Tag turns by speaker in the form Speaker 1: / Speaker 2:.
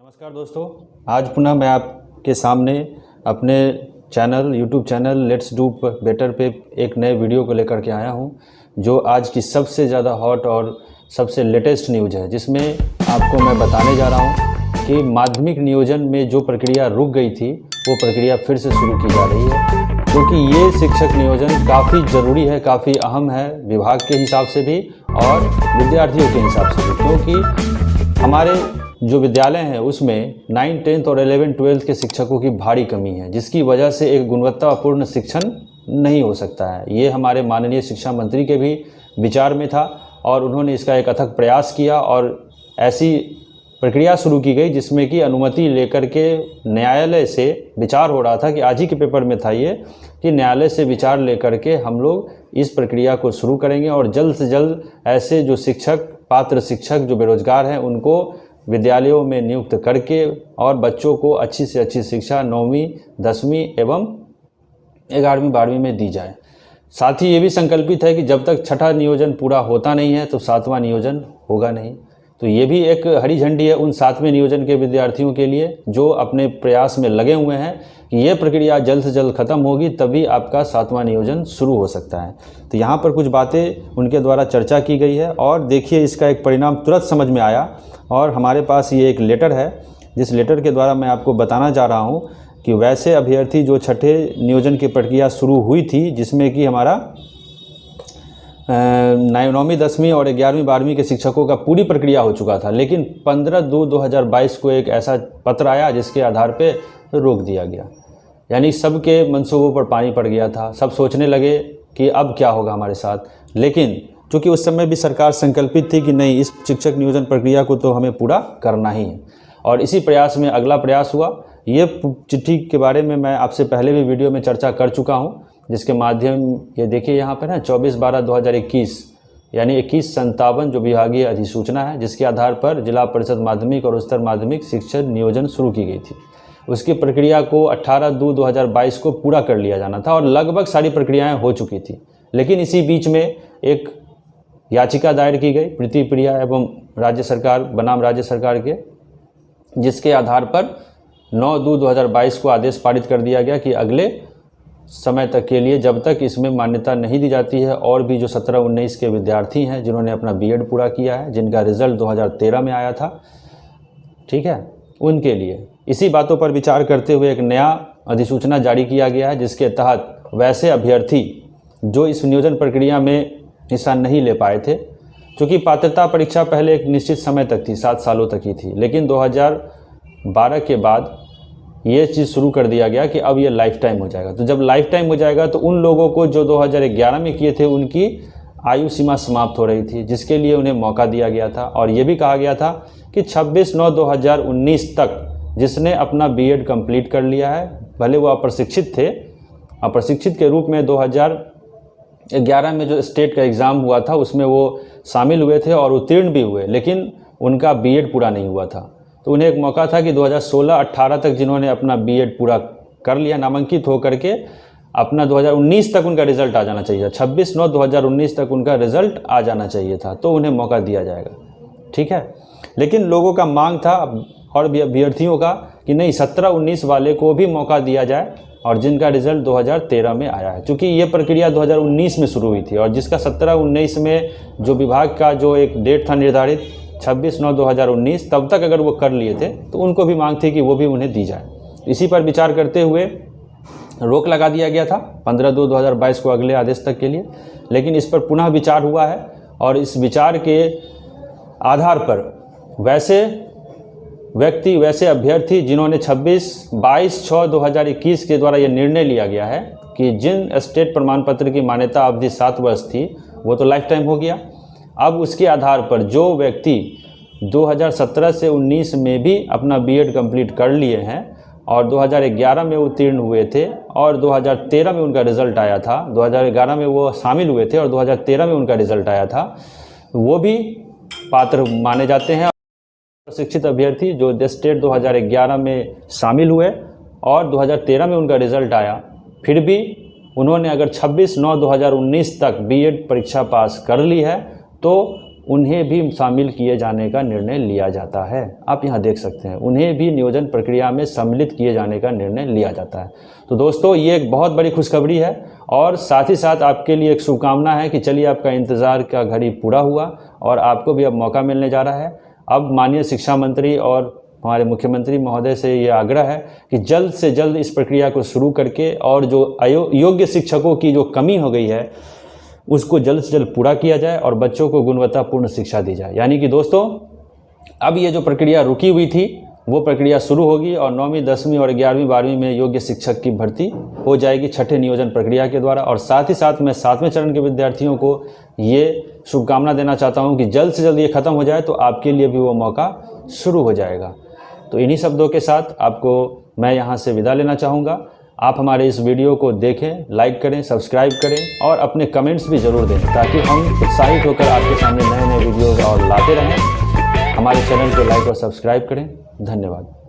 Speaker 1: नमस्कार दोस्तों, आज पुनः मैं आपके सामने अपने YouTube channel let's do better पे एक नए वीडियो को लेकर के आया हूं, जो आज की सबसे ज़्यादा हॉट और सबसे लेटेस्ट न्यूज़ है, जिसमें आपको मैं बताने जा रहा हूं कि माध्यमिक नियोजन में जो प्रक्रिया रुक गई थी वो प्रक्रिया फिर से शुरू की जा रही है। क्योंकि ये शिक्षक नियोजन काफ़ी ज़रूरी है, काफ़ी अहम है विभाग के हिसाब से भी और विद्यार्थियों के हिसाब से भी, क्योंकि हमारे जो विद्यालय हैं उसमें 9, 10 और 11, 12 के शिक्षकों की भारी कमी है, जिसकी वजह से एक गुणवत्तापूर्ण शिक्षण नहीं हो सकता है। ये हमारे माननीय शिक्षा मंत्री के भी विचार में था और उन्होंने इसका एक अथक प्रयास किया और ऐसी प्रक्रिया शुरू की गई जिसमें कि अनुमति लेकर के न्यायालय से विचार हो रहा था कि आज ही के पेपर में था ये कि न्यायालय से विचार लेकर के हम लोग इस प्रक्रिया को शुरू करेंगे और जल्द से जल्द ऐसे जो पात्र शिक्षक जो बेरोजगार हैं उनको विद्यालयों में नियुक्त करके और बच्चों को अच्छी से अच्छी शिक्षा 9वीं 10वीं एवं 11वीं 12वीं में दी जाए। साथ ही ये भी संकल्पित है कि जब तक छठा नियोजन पूरा होता नहीं है तो 7वां नियोजन होगा नहीं। तो ये भी एक हरी झंडी है उन 7वें नियोजन के विद्यार्थियों के लिए जो अपने प्रयास में लगे हुए हैं कि ये प्रक्रिया जल्द से जल्द ख़त्म होगी, तभी आपका 7वां नियोजन शुरू हो सकता है। तो यहाँ पर कुछ बातें उनके द्वारा चर्चा की गई है और देखिए इसका एक परिणाम तुरंत समझ में आया और हमारे पास ये एक लेटर है, जिस लेटर के द्वारा मैं आपको बताना चाह रहा हूँ कि वैसे अभ्यर्थी जो छठे नियोजन की प्रक्रिया शुरू हुई थी, जिसमें कि हमारा 9वीं 10वीं और 11वीं 12वीं के शिक्षकों का पूरी प्रक्रिया हो चुका था, लेकिन 15/2/2022 को एक ऐसा पत्र आया जिसके आधार पे रोक दिया गया। यानी सबके मंसूबों पर पानी पड़ गया था, सब सोचने लगे कि अब क्या होगा हमारे साथ। लेकिन चूँकि उस समय भी सरकार संकल्पित थी कि नहीं, इस शिक्षक नियोजन प्रक्रिया को तो हमें पूरा करना ही है और इसी प्रयास में अगला प्रयास हुआ। ये चिट्ठी के बारे में मैं आपसे पहले भी वीडियो में चर्चा कर चुका हूँ, जिसके माध्यम ये देखिए यहाँ पर ना 24/12/2021 यानी 2157 जो विभागीय अधिसूचना है, जिसके आधार पर जिला परिषद माध्यमिक और उच्चतर माध्यमिक शिक्षक नियोजन शुरू की गई थी। उसकी प्रक्रिया को 18/2/2022 को पूरा कर लिया जाना था और लगभग सारी प्रक्रियाएं हो चुकी थी। लेकिन इसी बीच में एक याचिका दायर की गई प्रीति प्रिया एवं राज्य सरकार बनाम राज्य सरकार के, जिसके आधार पर 9/2/2022 को आदेश पारित कर दिया गया कि अगले समय तक के लिए, जब तक इसमें मान्यता नहीं दी जाती है, और भी जो 17-19 के विद्यार्थी हैं जिन्होंने अपना बीएड पूरा किया है, जिनका रिजल्ट 2013 में आया था, ठीक है, उनके लिए इसी बातों पर विचार करते हुए एक नया अधिसूचना जारी किया गया है, जिसके तहत वैसे अभ्यर्थी जो इस नियोजन प्रक्रिया में हिस्सा नहीं ले पाए थे, क्योंकि पात्रता परीक्षा पहले एक निश्चित समय तक थी, 7 सालों तक ही थी, लेकिन 2012 के बाद ये चीज़ शुरू कर दिया गया कि अब ये लाइफ टाइम हो जाएगा। तो जब लाइफ टाइम हो जाएगा तो उन लोगों को जो 2011 में किए थे उनकी आयु सीमा समाप्त हो रही थी, जिसके लिए उन्हें मौका दिया गया था और ये भी कहा गया था कि 26/9/2019 तक जिसने अपना बीएड कंप्लीट कर लिया है, भले वो अप्रशिक्षित थे, अप्रशिक्षित के रूप में 2011 में जो स्टेट का एग्ज़ाम हुआ था उसमें वो शामिल हुए थे और उत्तीर्ण भी हुए, लेकिन उनका बीएड पूरा नहीं हुआ था। तो उन्हें एक मौका था कि 2016-18 तक जिन्होंने अपना बीएड पूरा कर लिया नामांकित होकर के, अपना 2019 तक उनका रिज़ल्ट आ जाना चाहिए था, 26/9/2019 तक उनका रिज़ल्ट आ जाना चाहिए था, तो उन्हें मौका दिया जाएगा, ठीक है। लेकिन लोगों का मांग था और भी अभ्यर्थियों का कि नहीं, 17-19 वाले को भी मौका दिया जाए और जिनका रिज़ल्ट 2013 में आया है, क्योंकि ये प्रक्रिया 2019 में शुरू हुई थी और जिसका 17-19 में जो विभाग का जो एक डेट था निर्धारित 26/9/2019, तब तक अगर वो कर लिए थे तो उनको भी मांग थी कि वो भी उन्हें दी जाए। इसी पर विचार करते हुए रोक लगा दिया गया था 15/2/2022 को अगले आदेश तक के लिए, लेकिन इस पर पुनः विचार हुआ है और इस विचार के आधार पर वैसे व्यक्ति, वैसे अभ्यर्थी जिन्होंने 22/6/2021 के द्वारा ये निर्णय लिया गया है कि जिन स्टेट प्रमाण पत्र की मान्यता अवधि 7 वर्ष थी वो तो लाइफ टाइम हो गया। अब उसके आधार पर जो व्यक्ति 2017 से 19 में भी अपना बीएड कंप्लीट कर लिए हैं और 2011 में उत्तीर्ण हुए थे और 2013 में उनका रिज़ल्ट आया था, 2011 में वो शामिल हुए थे और 2013 में उनका रिज़ल्ट आया था, वो भी पात्र माने जाते हैं। प्रशिक्षित अभ्यर्थी जो स्टेट 2011 में शामिल हुए और 2013 में उनका रिज़ल्ट आया, फिर भी उन्होंने अगर 26/9/2019 तक बीएड परीक्षा पास कर ली है तो उन्हें भी शामिल किए जाने का निर्णय लिया जाता है। आप यहाँ देख सकते हैं, उन्हें भी नियोजन प्रक्रिया में सम्मिलित किए जाने का निर्णय लिया जाता है। तो दोस्तों, ये एक बहुत बड़ी खुशखबरी है और साथ ही साथ आपके लिए एक शुभकामना है कि चलिए आपका इंतज़ार का घड़ी पूरा हुआ और आपको भी अब मौका मिलने जा रहा है। अब माननीय शिक्षा मंत्री और हमारे मुख्यमंत्री महोदय से ये आग्रह है कि जल्द से जल्द इस प्रक्रिया को शुरू करके और जो योग्य शिक्षकों की जो कमी हो गई है उसको जल्द से जल्द पूरा किया जाए और बच्चों को गुणवत्तापूर्ण शिक्षा दी जाए। यानी कि दोस्तों, अब ये जो प्रक्रिया रुकी हुई थी वो प्रक्रिया शुरू होगी और 9वीं 10वीं और 11वीं 12वीं में योग्य शिक्षक की भर्ती हो जाएगी छठे नियोजन प्रक्रिया के द्वारा। और साथ ही साथ मैं 7वें चरण के विद्यार्थियों को ये शुभकामना देना चाहता हूँ कि जल्द से जल्द ये ख़त्म हो जाए तो आपके लिए भी वो मौका शुरू हो जाएगा। तो इन्हीं शब्दों के साथ आपको मैं यहाँ से विदा लेना चाहूँगा। आप हमारे इस वीडियो को देखें, लाइक करें, सब्सक्राइब करें और अपने कमेंट्स भी ज़रूर दें ताकि हम उत्साहित होकर आपके सामने नए नए वीडियोज़ और लाते रहें। हमारे चैनल को लाइक और सब्सक्राइब करें। धन्यवाद।